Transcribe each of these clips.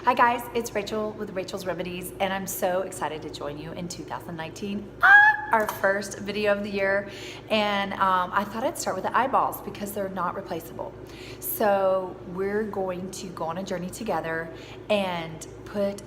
Hi guys, it's Rachel with Rachel's Remedies, and I'm so excited to join you in 2019, our first video of the year. And I thought I'd start with the eyeballs because they're not replaceable. So we're going to go on a journey together and put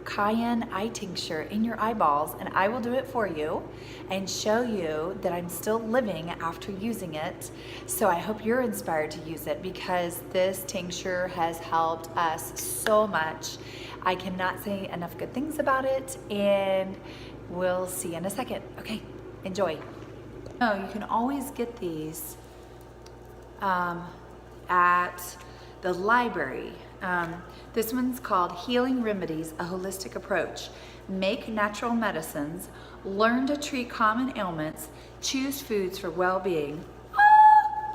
cayenne eye tincture in your eyeballs, and I will do it for you and show you that I'm still living after using it. So I hope you're inspired to use it because this tincture has helped us so much. I cannot say enough good things about it, and we'll see in a second. Okay, enjoy. Oh, you can always get these at the library. This one's called Healing Remedies, a Holistic Approach. Make natural medicines, learn to treat common ailments, choose foods for well-being.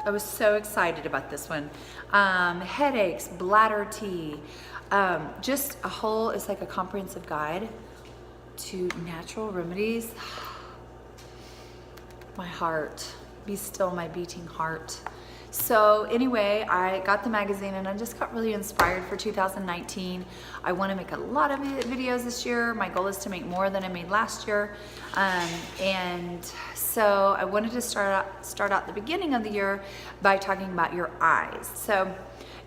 I was so excited about this one. Headaches, bladder tea, just a whole, it's like a comprehensive guide to natural remedies. My heart, be still my beating heart. So anyway, I got the magazine and I just got really inspired for 2019. I want to make a lot of videos this year. My goal is to make more than I made last year. And so I wanted to start out the beginning of the year by talking about your eyes. So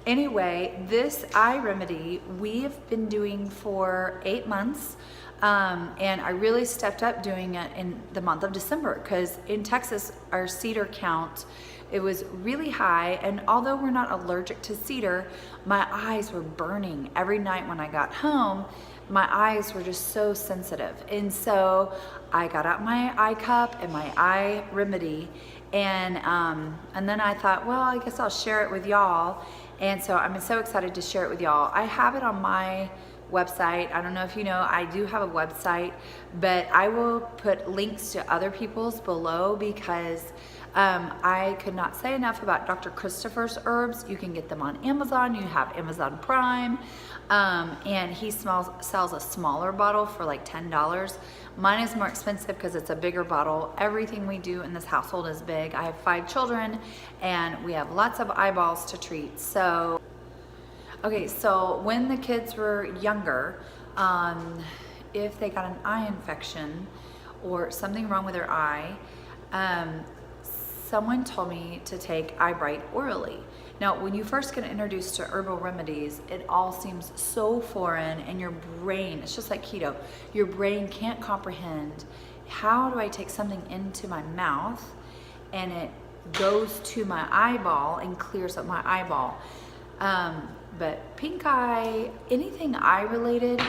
anyway, this eye remedy we've been doing for 8 months. And I really stepped up doing it in the month of December because in Texas, our cedar count, it was really high, and although we're not allergic to cedar, my eyes were burning every night when I got home. My eyes were just so sensitive, and so I got out my eye cup and my eye remedy, and then I thought, well, I guess I'll share it with y'all, and so I'm so excited to share it with y'all. I have it on my website. I don't know if you know, I do have a website, but I will put links to other people's below because I could not say enough about Dr. Christopher's herbs. You can get them on Amazon. You have Amazon Prime, and he sells a smaller bottle for like $10. Mine is more expensive because it's a bigger bottle. Everything we do in this household is big. I have 5 children, and we have lots of eyeballs to treat. So, okay, so when the kids were younger, if they got an eye infection or something wrong with their eye, someone told me to take Eye Bright orally. Now, when you first get introduced to herbal remedies, it all seems so foreign, and your brain, it's just like keto, your brain can't comprehend, how do I take something into my mouth and it goes to my eyeball and clears up my eyeball. But pink eye, anything eye related,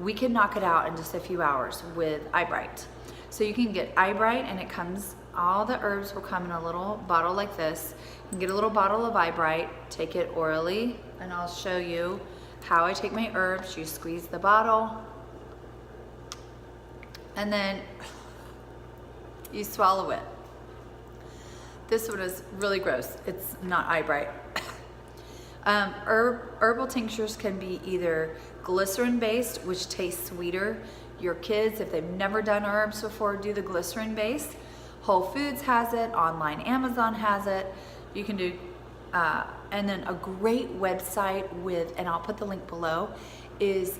we can knock it out in just a few hours with Eye Bright. So you can get Eye Bright, and it comes, all the herbs will come in a little bottle like this. You can get a little bottle of Eye Bright, take it orally, and I'll show you how I take my herbs. You squeeze the bottle, and then you swallow it. This one is really gross. It's not Eye Bright. Herbal tinctures can be either glycerin based, which tastes sweeter. Your kids, if they've never done herbs before, do the glycerin based. Whole Foods has it, online Amazon has it. You can do, and then a great website with, and I'll put the link below, is,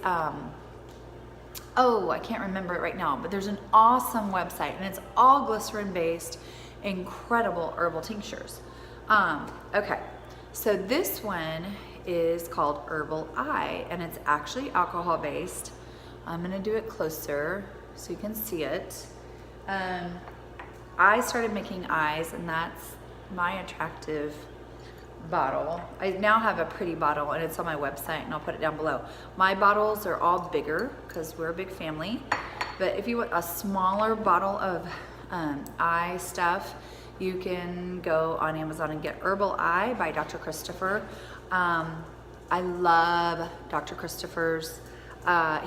oh, I can't remember it right now, but there's an awesome website, and it's all glycerin based, incredible herbal tinctures. Okay, so this one is called Herbal Eye, and it's actually alcohol based. I'm gonna do it closer so you can see it. I started making eyes, and that's my attractive bottle. I now have a pretty bottle, and it's on my website, and I'll put it down below. My bottles are all bigger because we're a big family, but if you want a smaller bottle of eye stuff, you can go on Amazon and get Herbal Eye by Dr. Christopher. I love Dr. Christopher's.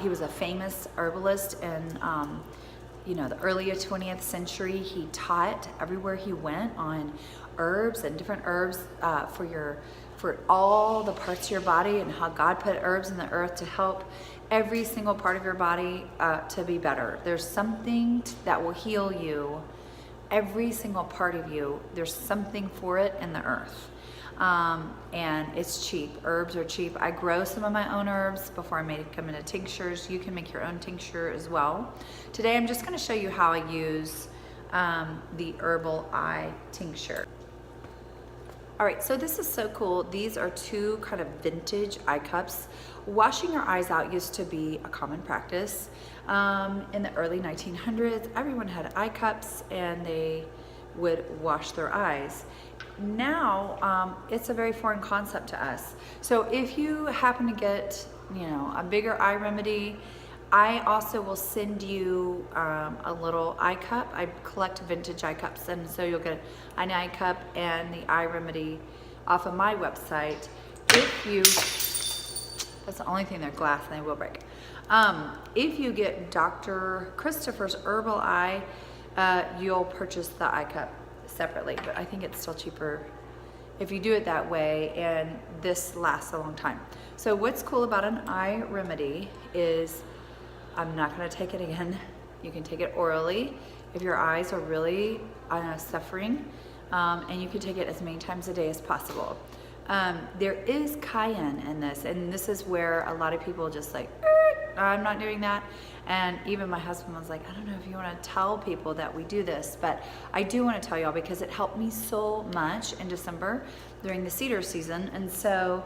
He was a famous herbalist in the early 20th century. He taught everywhere he went on herbs and different herbs for all the parts of your body, and how God put herbs in the earth to help every single part of your body to be better. There's something that will heal you, every single part of you. There's something for it in the earth. And it's cheap. Herbs are cheap. I grow some of my own herbs before I make them into tinctures. You can make your own tincture as well. Today I'm just going to show you how I use the Herbal eye tincture. All right, so this is so cool. These are two kind of vintage eye cups. Washing your eyes out used to be a common practice. In the early 1900s, everyone had eye cups and they would wash their eyes. Now, it's a very foreign concept to us. So if you happen to get, a bigger eye remedy, I also will send you a little eye cup. I collect vintage eye cups, and so you'll get an eye cup and the eye remedy off of my website. That's the only thing, they're glass and they will break. If you get Dr. Christopher's Herbal Eye, you'll purchase the eye cup separately, but I think it's still cheaper if you do it that way, and this lasts a long time. So what's cool about an eye remedy is, I'm not going to take it again. You can take it orally if your eyes are really suffering, and you can take it as many times a day as possible. There is cayenne in this, and this is where a lot of people just like, I'm not doing that. And even my husband was like, I don't know if you want to tell people that we do this, but I do want to tell y'all because it helped me so much in December during the cedar season. And so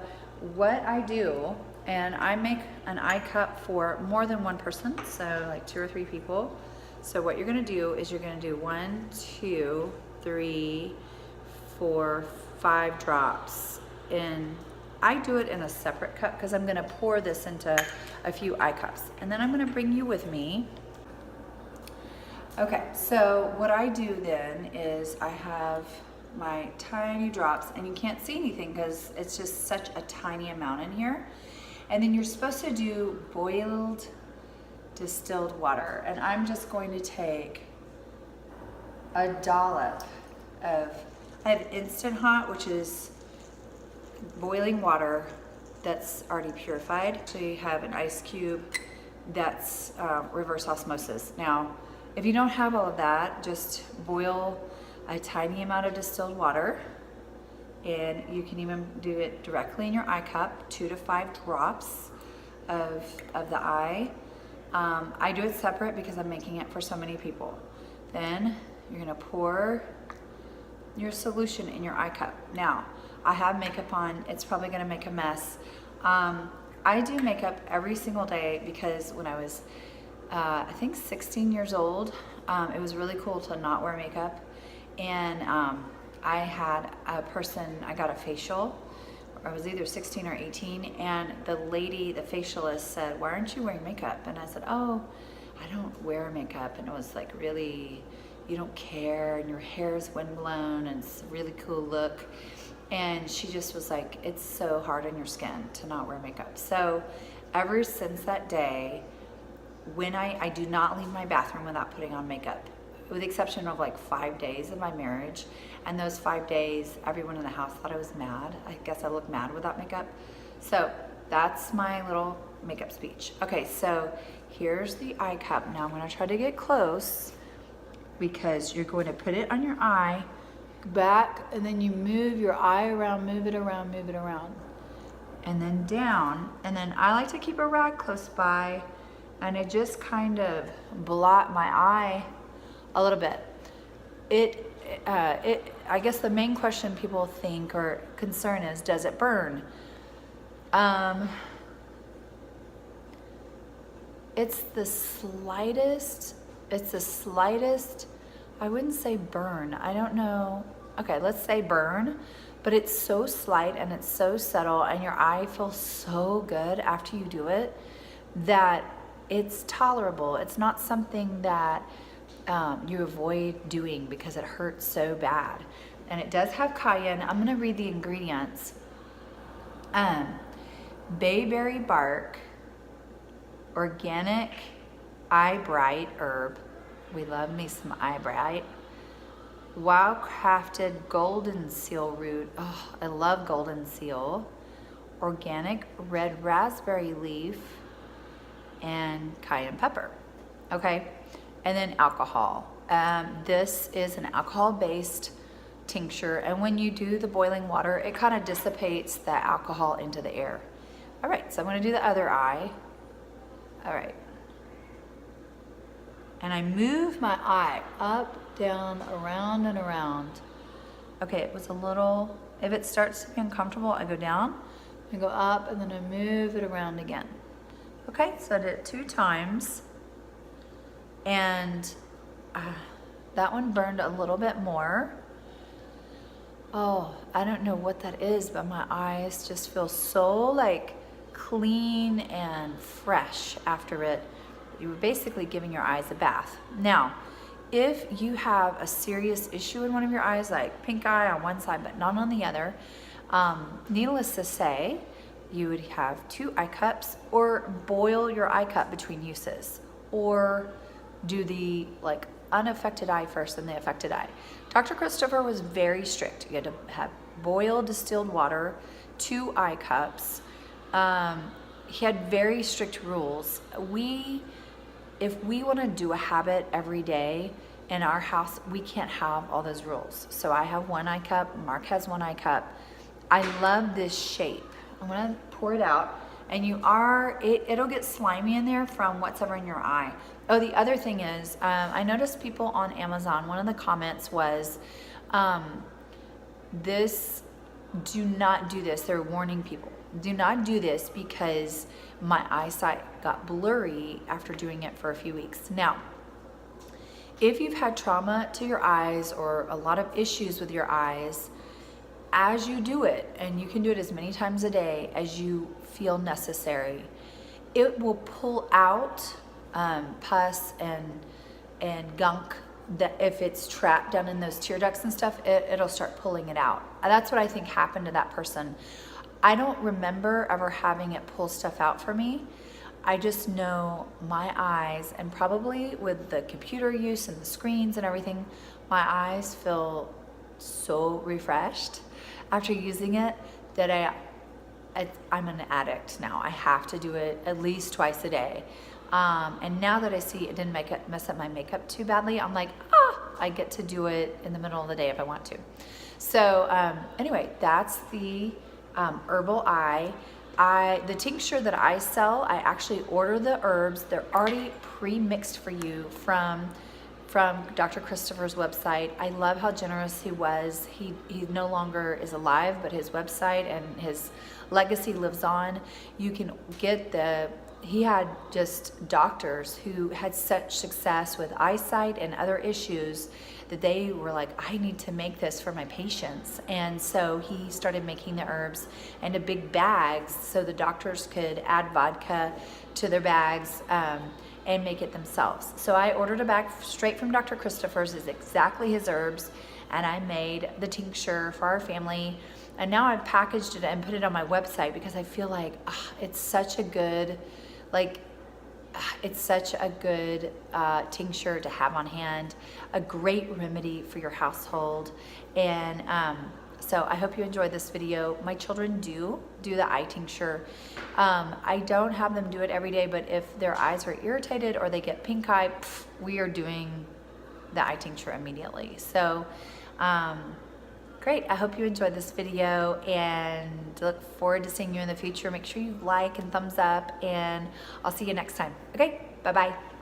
what I do, and I make an eye cup for more than one person, so like 2 or 3 people. So what you're going to do is you're going to do 1, 2, 3, 4, 5 drops in. I do it in a separate cup because I'm going to pour this into a few eye cups, and then I'm going to bring you with me. Okay, so what I do then is I have my tiny drops, and you can't see anything because it's just such a tiny amount in here. And then you're supposed to do boiled distilled water, and I'm just going to take a dollop of, I have Instant Hot, which is boiling water that's already purified. So you have an ice cube that's reverse osmosis. Now, if you don't have all of that, just boil a tiny amount of distilled water, and you can even do it directly in your eye cup, 2 to 5 drops of the eye. I do it separate because I'm making it for so many people. Then you're gonna pour your solution in your eye cup. Now, I have makeup on, it's probably gonna make a mess. I do makeup every single day because when I was, I think 16 years old, it was really cool to not wear makeup. And I had a person, I got a facial, I was either 16 or 18, and the lady, the facialist said, why aren't you wearing makeup? And I said, oh, I don't wear makeup. And it was like, really, you don't care, and your hair is windblown, and it's a really cool look. And she just was like, it's so hard on your skin to not wear makeup. So ever since that day, when I do not leave my bathroom without putting on makeup, with the exception of like 5 days of my marriage. And those 5 days, everyone in the house thought I was mad. I guess I look mad without makeup. So that's my little makeup speech. Okay, so here's the eye cup. Now I'm gonna try to get close because you're going to put it on your eye, back, and then you move your eye around, move it around, move it around. And then down, and then I like to keep a rag close by, and it just kind of blot my eye a little bit. I guess the main question people think or concern is, does it burn? It's the slightest, I wouldn't say burn. I don't know. Okay, let's say burn, but it's so slight and it's so subtle, and your eye feels so good after you do it that it's tolerable. It's not something that you avoid doing because it hurts so bad. And it does have cayenne. I'm gonna read the ingredients. Bayberry bark, organic eye bright herb. We love me some eye bright. Wild crafted golden seal root. Oh, I love golden seal. Organic red raspberry leaf and cayenne pepper. Okay. And then alcohol. This is an alcohol-based tincture, and when you do the boiling water, it kind of dissipates the alcohol into the air. All right, so I'm gonna do the other eye. All right. And I move my eye up, down, around, and around. Okay, it was a little, if it starts to be uncomfortable, I go down, I go up, and then I move it around again. Okay, so I did it 2 times. And that one burned a little bit more. Oh, I don't know what that is, but my eyes just feel so like clean and fresh after it. You were basically giving your eyes a bath. Now, if you have a serious issue in one of your eyes, like pink eye on one side but not on the other, needless to say, you would have 2 eye cups, or boil your eye cup between uses, or do the like unaffected eye first and the affected eye. Dr. Christopher was very strict. You had to have boiled distilled water, 2 eye cups. He had very strict rules. If we want to do a habit every day in our house, we can't have all those rules. So I have 1 eye cup, Mark has 1 eye cup. I love this shape. I'm gonna pour it out, and it'll get slimy in there from what's ever in your eye. Oh, the other thing is, I noticed people on Amazon, one of the comments was, do not do this. They're warning people. Do not do this because my eyesight got blurry after doing it for a few weeks. Now, if you've had trauma to your eyes or a lot of issues with your eyes, as you do it, and you can do it as many times a day as you feel necessary, it will pull out pus and gunk that if it's trapped down in those tear ducts and stuff, it'll start pulling it out. That's what I think happened to that person. I don't remember ever having it pull stuff out for me. I just know my eyes, and probably with the computer use and the screens and everything, my eyes feel so refreshed after using it that I'm an addict now. I have to do it at least twice a day. And now that I see it didn't mess up my makeup too badly, I'm like, I get to do it in the middle of the day if I want to. So anyway, that's the Herbal eye. The tincture that I sell, I actually order the herbs. They're already pre-mixed for you from Dr. Christopher's website. I love how generous he was. He no longer is alive, but his website and his legacy lives on. You can get he had just doctors who had such success with eyesight and other issues that they were like, I need to make this for my patients. And so he started making the herbs into big bags so the doctors could add vodka to their bags and make it themselves. So I ordered a bag straight from Dr. Christopher's. It's exactly his herbs, and I made the tincture for our family. And now I've packaged it and put it on my website because I feel like it's such a good, tincture to have on hand, a great remedy for your household. And so I hope you enjoyed this video. My children do the eye tincture. I don't have them do it every day, but if their eyes are irritated or they get pink eye, we are doing the eye tincture immediately. So great. I hope you enjoyed this video and look forward to seeing you in the future. Make sure you like and thumbs up, and I'll see you next time. Okay, bye-bye.